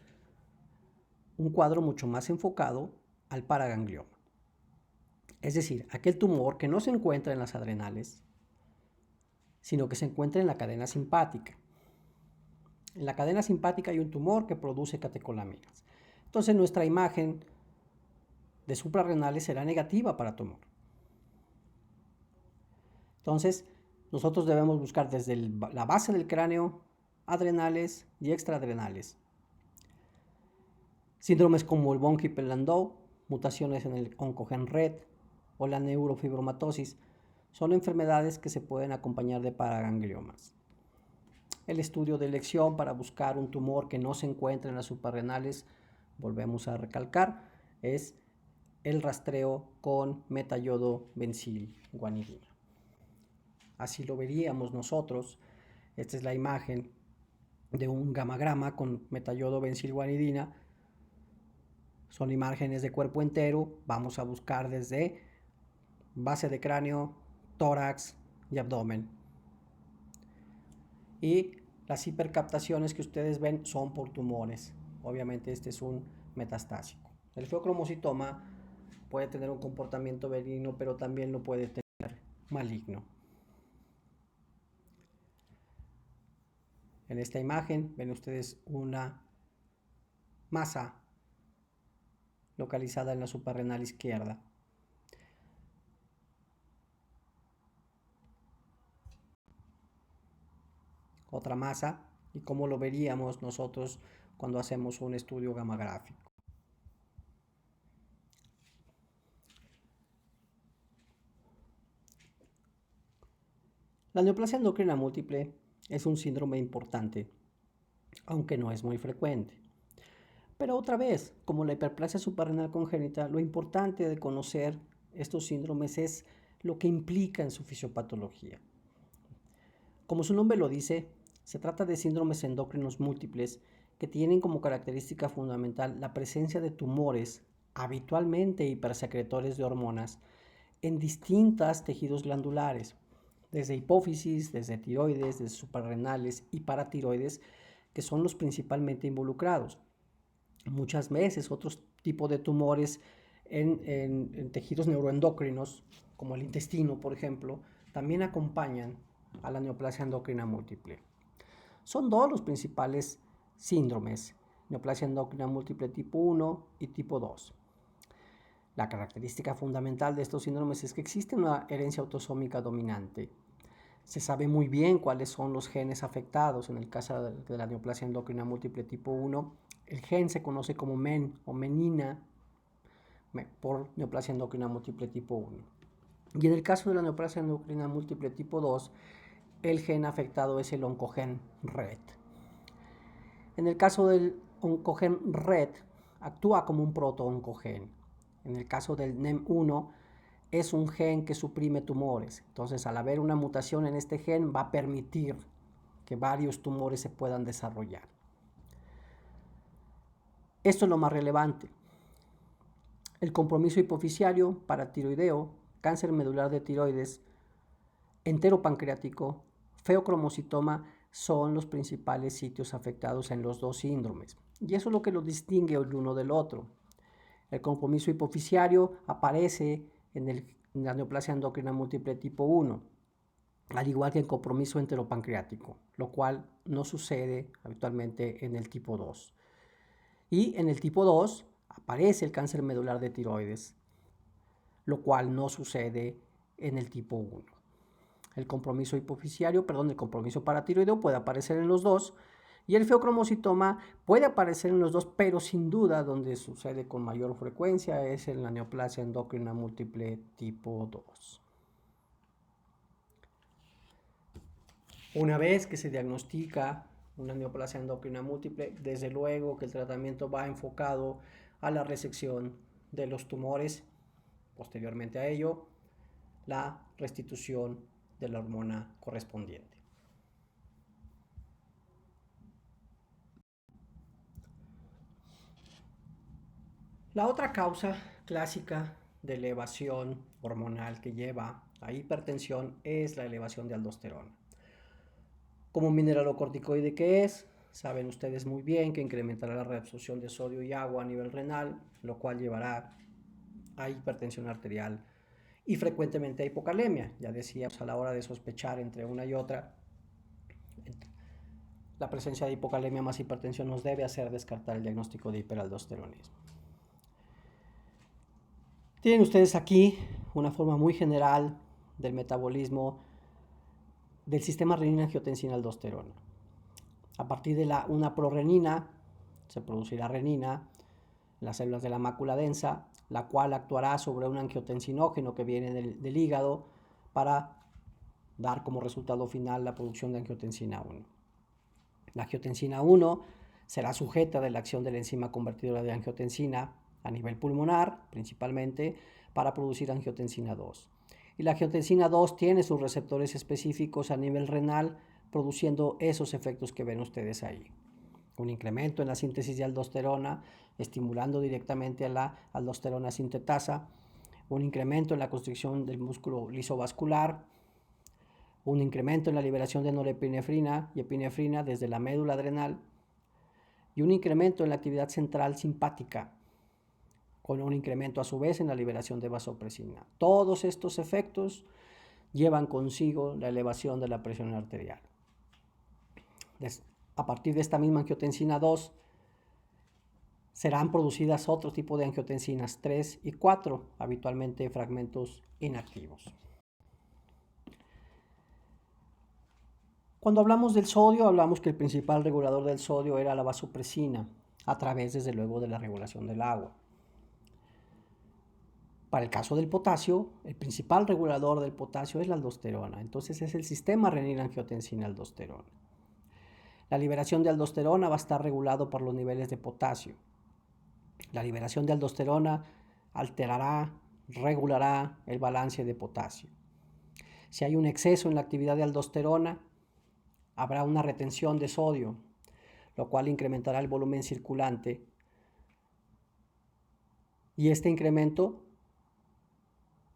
un cuadro mucho más enfocado al paraganglioma. Es decir, aquel tumor que no se encuentra en las adrenales, sino que se encuentra en la cadena simpática. En la cadena simpática hay un tumor que produce catecolaminas. Entonces nuestra imagen de suprarrenales será negativa para tumor. Entonces nosotros debemos buscar desde la base del cráneo adrenales y extraadrenales. Síndromes como el von Hippel-Lindau, mutaciones en el oncogen RET o la neurofibromatosis son enfermedades que se pueden acompañar de paragangliomas. El estudio de elección para buscar un tumor que no se encuentra en las suprarrenales, volvemos a recalcar, es el rastreo con metayodo benzilguanidina. Así lo veríamos nosotros. Esta es la imagen de un gamagrama con metayodo benzilguanidina. Son imágenes de cuerpo entero. Vamos a buscar desde base de cráneo, tórax y abdomen. Y las hipercaptaciones que ustedes ven son por tumores. Obviamente este es un metastásico. El feocromocitoma puede tener un comportamiento benigno, pero también lo puede tener maligno. En esta imagen ven ustedes una masa localizada en la suprarrenal izquierda. Otra masa, y cómo lo veríamos nosotros cuando hacemos un estudio gamagráfico. La neoplasia endocrina múltiple es un síndrome importante, aunque no es muy frecuente. Pero otra vez, como la hiperplasia suprarrenal congénita, lo importante de conocer estos síndromes es lo que implica en su fisiopatología. Como su nombre lo dice, se trata de síndromes endocrinos múltiples que tienen como característica fundamental la presencia de tumores, habitualmente hipersecretores de hormonas, en distintos tejidos glandulares, desde hipófisis, desde tiroides, desde suprarrenales y paratiroides, que son los principalmente involucrados. Muchas veces otros tipos de tumores en tejidos neuroendocrinos, como el intestino, por ejemplo, también acompañan a la neoplasia endocrina múltiple. Son dos los principales síndromes, neoplasia endocrina múltiple tipo 1 y tipo 2. La característica fundamental de estos síndromes es que existe una herencia autosómica dominante. Se sabe muy bien cuáles son los genes afectados. En el caso de la neoplasia endocrina múltiple tipo 1, el gen se conoce como MEN o menina por neoplasia endocrina múltiple tipo 1. Y en el caso de la neoplasia endocrina múltiple tipo 2, el gen afectado es el oncogen RET. En el caso del oncogen RET, actúa como un protooncogen. En el caso del NEM1, es un gen que suprime tumores. Entonces, al haber una mutación en este gen, va a permitir que varios tumores se puedan desarrollar. Esto es lo más relevante. El compromiso hipofisiario, paratiroideo, cáncer medular de tiroides, enteropancreático, feocromocitoma son los principales sitios afectados en los dos síndromes. Y eso es lo que los distingue el uno del otro. El compromiso hipofisiario aparece en la neoplasia endocrina múltiple tipo 1, al igual que el compromiso enteropancreático, lo cual no sucede habitualmente en el tipo 2. Y en el tipo 2 aparece el cáncer medular de tiroides, lo cual no sucede en el tipo 1. El compromiso paratiroideo puede aparecer en los dos, y el feocromocitoma puede aparecer en los dos, pero sin duda donde sucede con mayor frecuencia es en la neoplasia endocrina múltiple tipo 2. Una vez que se diagnostica una neoplasia endocrina múltiple, desde luego que el tratamiento va enfocado a la resección de los tumores, posteriormente a ello, la restitución de la hormona correspondiente. La otra causa clásica de elevación hormonal que lleva a hipertensión es la elevación de aldosterona. Como mineralocorticoide que es, saben ustedes muy bien que incrementará la reabsorción de sodio y agua a nivel renal, lo cual llevará a hipertensión arterial y frecuentemente a hipocalemia. Ya decíamos, a la hora de sospechar entre una y otra, la presencia de hipocalemia más hipertensión nos debe hacer descartar el diagnóstico de hiperaldosteronismo. Tienen ustedes aquí una forma muy general del metabolismo del sistema renina-angiotensina-aldosterona. A partir de una prorenina se producirá renina en las células de la mácula densa, la cual actuará sobre un angiotensinógeno que viene del hígado para dar como resultado final la producción de angiotensina 1. La angiotensina 1 será sujeta de la acción de la enzima convertidora de angiotensina a nivel pulmonar, principalmente, para producir angiotensina 2. Y la angiotensina 2 tiene sus receptores específicos a nivel renal, produciendo esos efectos que ven ustedes ahí. Un incremento en la síntesis de aldosterona, estimulando directamente a la aldosterona sintetasa, un incremento en la constricción del músculo lisovascular, un incremento en la liberación de norepinefrina y epinefrina desde la médula adrenal, y un incremento en la actividad central simpática, con un incremento a su vez en la liberación de vasopresina. Todos estos efectos llevan consigo la elevación de la presión arterial. A partir de esta misma angiotensina 2, serán producidas otro tipo de angiotensinas 3 y 4, habitualmente fragmentos inactivos. Cuando hablamos del sodio, hablamos que el principal regulador del sodio era la vasopresina, a través, desde luego, de la regulación del agua. Para el caso del potasio, el principal regulador del potasio es la aldosterona. Entonces es el sistema renina-angiotensina-aldosterona. La liberación de aldosterona va a estar regulado por los niveles de potasio. La liberación de aldosterona alterará regulará el balance de potasio. Si hay un exceso en la actividad de aldosterona, habrá una retención de sodio, lo cual incrementará el volumen circulante. Y este incremento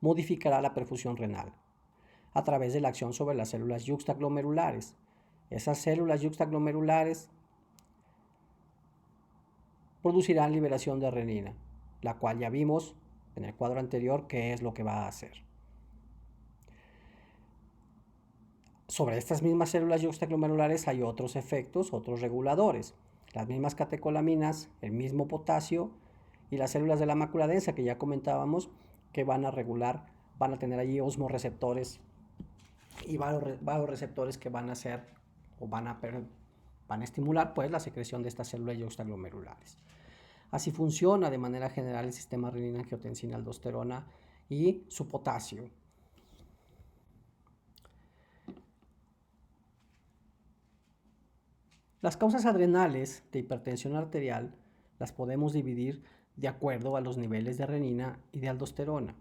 modificará la perfusión renal a través de la acción sobre las células yuxtaglomerulares. Esas células yuxtaglomerulares producirán liberación de renina, la cual ya vimos en el cuadro anterior qué es lo que va a hacer. Sobre estas mismas células yuxtaglomerulares hay otros efectos, otros reguladores. Las mismas catecolaminas, el mismo potasio y las células de la mácula densa que ya comentábamos que van a regular, van a tener allí osmoreceptores y vasoreceptores que van a hacer o van a estimular pues la secreción de estas células yuxtaglomerulares. Así funciona de manera general el sistema renina-angiotensina-aldosterona y su potasio. Las causas adrenales de hipertensión arterial las podemos dividir de acuerdo a los niveles de renina y de aldosterona.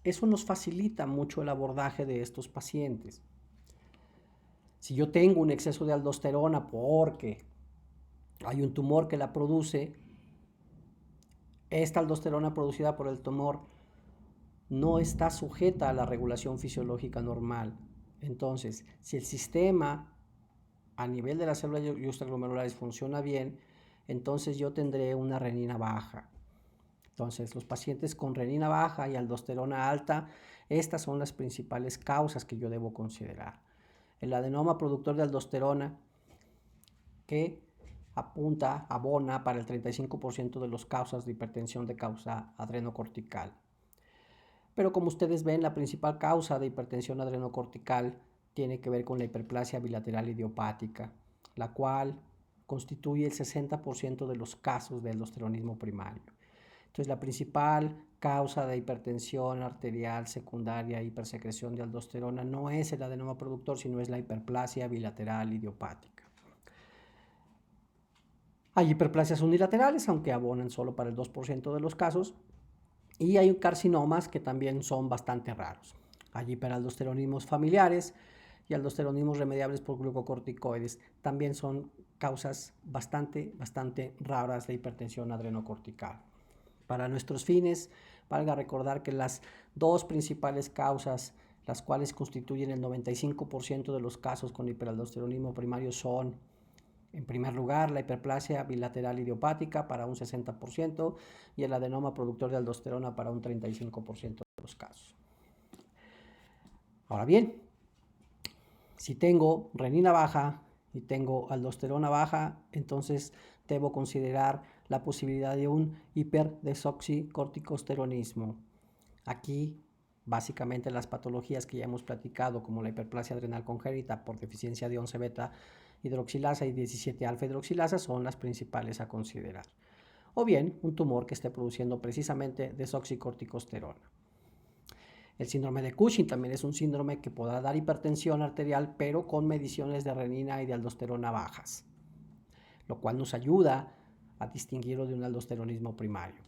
Eso nos facilita mucho el abordaje de estos pacientes. Si yo tengo un exceso de aldosterona porque hay un tumor que la produce, esta aldosterona producida por el tumor no está sujeta a la regulación fisiológica normal. Entonces, si el sistema a nivel de las células yuxtaglomerulares funciona bien, entonces yo tendré una renina baja. Entonces, los pacientes con renina baja y aldosterona alta, estas son las principales causas que yo debo considerar. El adenoma productor de aldosterona, que abona para el 35% de las causas de hipertensión de causa adrenocortical. Pero como ustedes ven, la principal causa de hipertensión adrenocortical tiene que ver con la hiperplasia bilateral idiopática, la cual constituye el 60% de los casos de aldosteronismo primario. Entonces, la principal causa de hipertensión arterial secundaria e hipersecreción de aldosterona no es el adenoma productor, sino es la hiperplasia bilateral idiopática. Hay hiperplasias unilaterales, aunque abonan solo para el 2% de los casos, y hay carcinomas que también son bastante raros. Hay hiperaldosteronismos familiares y aldosteronismos remediables por glucocorticoides. También son causas bastante raras de hipertensión adrenocortical. Para nuestros fines, valga recordar que las dos principales causas, las cuales constituyen el 95% de los casos con hiperaldosteronismo primario, son, en primer lugar, la hiperplasia bilateral idiopática para un 60% y el adenoma productor de aldosterona para un 35% de los casos. Ahora bien, si tengo renina baja y tengo aldosterona baja, entonces debo considerar la posibilidad de un hiperdesoxicorticosteronismo. Aquí, básicamente, las patologías que ya hemos platicado, como la hiperplasia adrenal congénita por deficiencia de 11-beta hidroxilasa y 17-alfa hidroxilasa, son las principales a considerar. O bien, un tumor que esté produciendo precisamente desoxicorticosterona. El síndrome de Cushing también es un síndrome que podrá dar hipertensión arterial, pero con mediciones de renina y de aldosterona bajas, lo cual nos ayuda a distinguirlo de un aldosteronismo primario.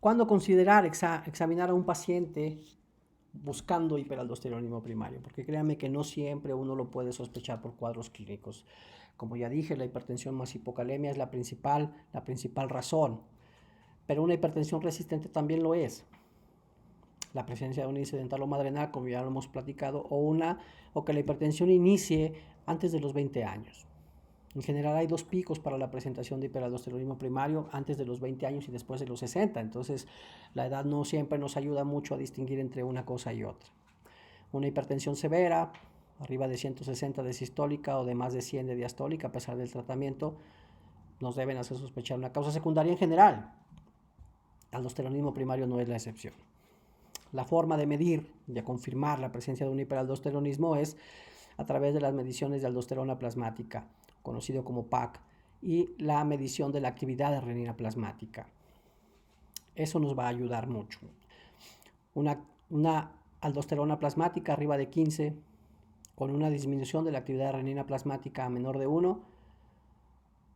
¿Cuándo considerar examinar a un paciente buscando hiperaldosteronismo primario? Porque créanme que no siempre uno lo puede sospechar por cuadros clínicos. Como ya dije, la hipertensión más hipocalemia es la principal razón, pero una hipertensión resistente también lo es. La presencia de un índice dentaloma adrenal, como ya lo hemos platicado, o que la hipertensión inicie antes de los 20 años. En general hay dos picos para la presentación de hiperaldosteronismo primario, antes de los 20 años y después de los 60. Entonces, la edad no siempre nos ayuda mucho a distinguir entre una cosa y otra. Una hipertensión severa, arriba de 160 de sistólica o de más de 100 de diastólica, a pesar del tratamiento, nos deben hacer sospechar una causa secundaria en general. El aldosteronismo primario no es la excepción. La forma de medir y de confirmar la presencia de un hiperaldosteronismo es a través de las mediciones de aldosterona plasmática, conocido como PAC, y la medición de la actividad de renina plasmática. Eso nos va a ayudar mucho. Una aldosterona plasmática arriba de 15, con una disminución de la actividad de renina plasmática a menor de 1,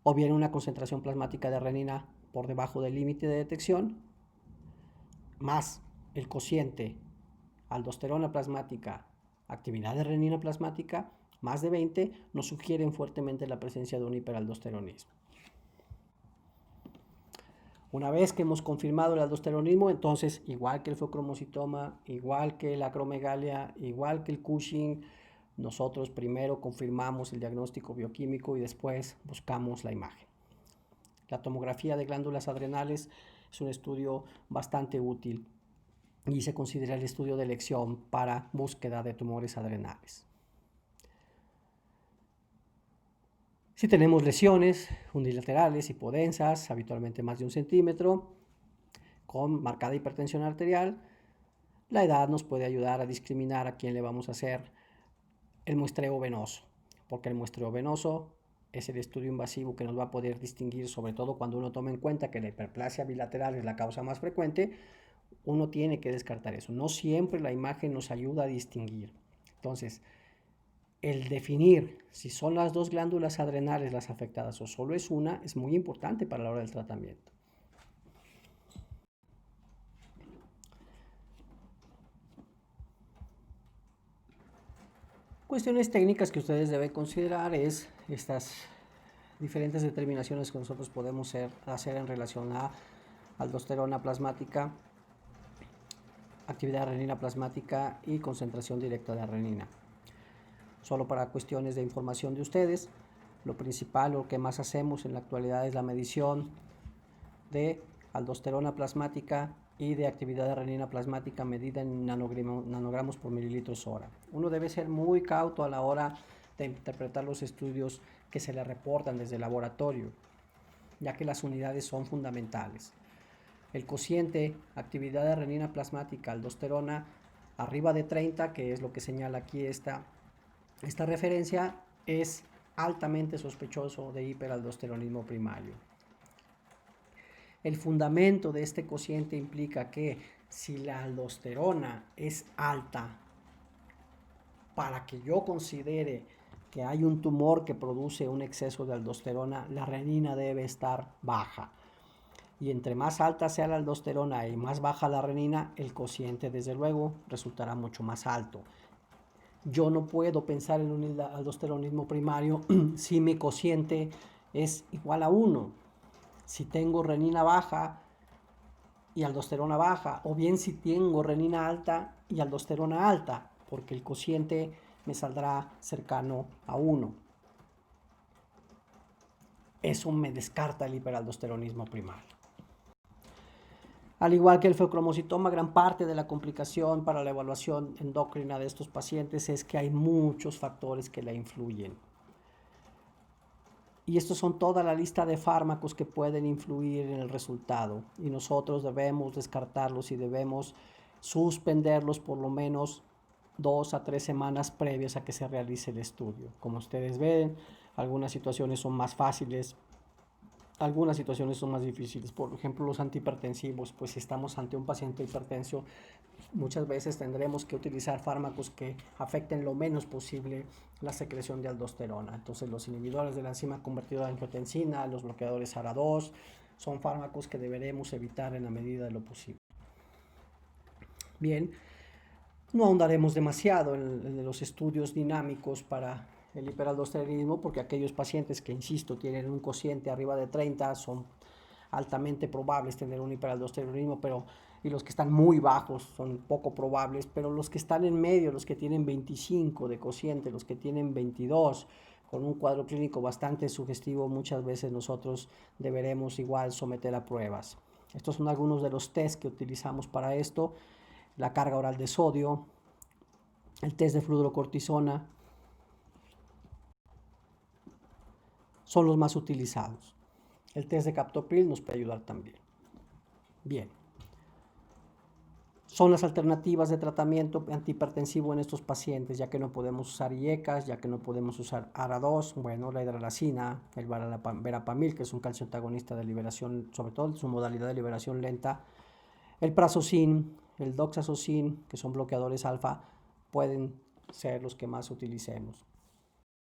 o bien una concentración plasmática de renina por debajo del límite de detección, más el cociente aldosterona plasmática, actividad de renina plasmática, más de 20, nos sugieren fuertemente la presencia de un hiperaldosteronismo. Una vez que hemos confirmado el aldosteronismo, entonces, igual que el feocromocitoma, igual que la acromegalia, igual que el Cushing, nosotros primero confirmamos el diagnóstico bioquímico y después buscamos la imagen. La tomografía de glándulas adrenales es un estudio bastante útil y se considera el estudio de elección para búsqueda de tumores adrenales. Si tenemos lesiones unilaterales, hipodensas, habitualmente más de 1 centímetro, con marcada hipertensión arterial, la edad nos puede ayudar a discriminar a quién le vamos a hacer el muestreo venoso, porque el muestreo venoso es el estudio invasivo que nos va a poder distinguir, sobre todo cuando uno toma en cuenta que la hiperplasia bilateral es la causa más frecuente. Uno tiene que descartar eso. No siempre la imagen nos ayuda a distinguir. Entonces, el definir si son las dos glándulas adrenales las afectadas o solo es una es muy importante para la hora del tratamiento. Cuestiones técnicas que ustedes deben considerar es estas diferentes determinaciones que nosotros podemos hacer en relación a aldosterona plasmática, actividad de renina plasmática y concentración directa de renina. Solo para cuestiones de información de ustedes, lo principal, lo que más hacemos en la actualidad es la medición de aldosterona plasmática y de actividad de renina plasmática medida en nanogramos por mililitros hora. Uno debe ser muy cauto a la hora de interpretar los estudios que se le reportan desde el laboratorio, ya que las unidades son fundamentales. El cociente actividad de renina plasmática aldosterona arriba de 30, que es lo que señala aquí esta referencia, es altamente sospechoso de hiperaldosteronismo primario. El fundamento de este cociente implica que si la aldosterona es alta, para que yo considere que hay un tumor que produce un exceso de aldosterona, la renina debe estar baja. Y entre más alta sea la aldosterona y más baja la renina, el cociente desde luego resultará mucho más alto. Yo no puedo pensar en un aldosteronismo primario si mi cociente es igual a 1. Si tengo renina baja y aldosterona baja, o bien si tengo renina alta y aldosterona alta, porque el cociente me saldrá cercano a 1. Eso me descarta el hiperaldosteronismo primario. Al igual que el feocromocitoma, gran parte de la complicación para la evaluación endocrina de estos pacientes es que hay muchos factores que la influyen. Y estos son toda la lista de fármacos que pueden influir en el resultado. Y nosotros debemos descartarlos y debemos suspenderlos por lo menos 2 a 3 semanas previas a que se realice el estudio. Como ustedes ven, algunas situaciones son más fáciles, algunas situaciones son más difíciles. Por ejemplo, los antihipertensivos, pues si estamos ante un paciente hipertenso, muchas veces tendremos que utilizar fármacos que afecten lo menos posible la secreción de aldosterona. Entonces, los inhibidores de la enzima convertidora de angiotensina, los bloqueadores ARA2, son fármacos que deberemos evitar en la medida de lo posible. Bien, no ahondaremos demasiado en los estudios dinámicos para el hiperaldosteronismo, porque aquellos pacientes que, insisto, tienen un cociente arriba de 30 son altamente probables tener un hiperaldosteronismo, y los que están muy bajos son poco probables, pero los que están en medio, los que tienen 25 de cociente, los que tienen 22, con un cuadro clínico bastante sugestivo, muchas veces nosotros deberemos igual someter a pruebas. Estos son algunos de los test que utilizamos para esto: la carga oral de sodio, el test de fludrocortisona, son los más utilizados. El test de captopril nos puede ayudar también. Bien. Son las alternativas de tratamiento antihipertensivo en estos pacientes, ya que no podemos usar IECAS, ya que no podemos usar ARA2, bueno, la hidralazina, el verapamil, que es un calcio antagonista de liberación, sobre todo en su modalidad de liberación lenta, el prazosin, el doxazocin, que son bloqueadores alfa, pueden ser los que más utilicemos.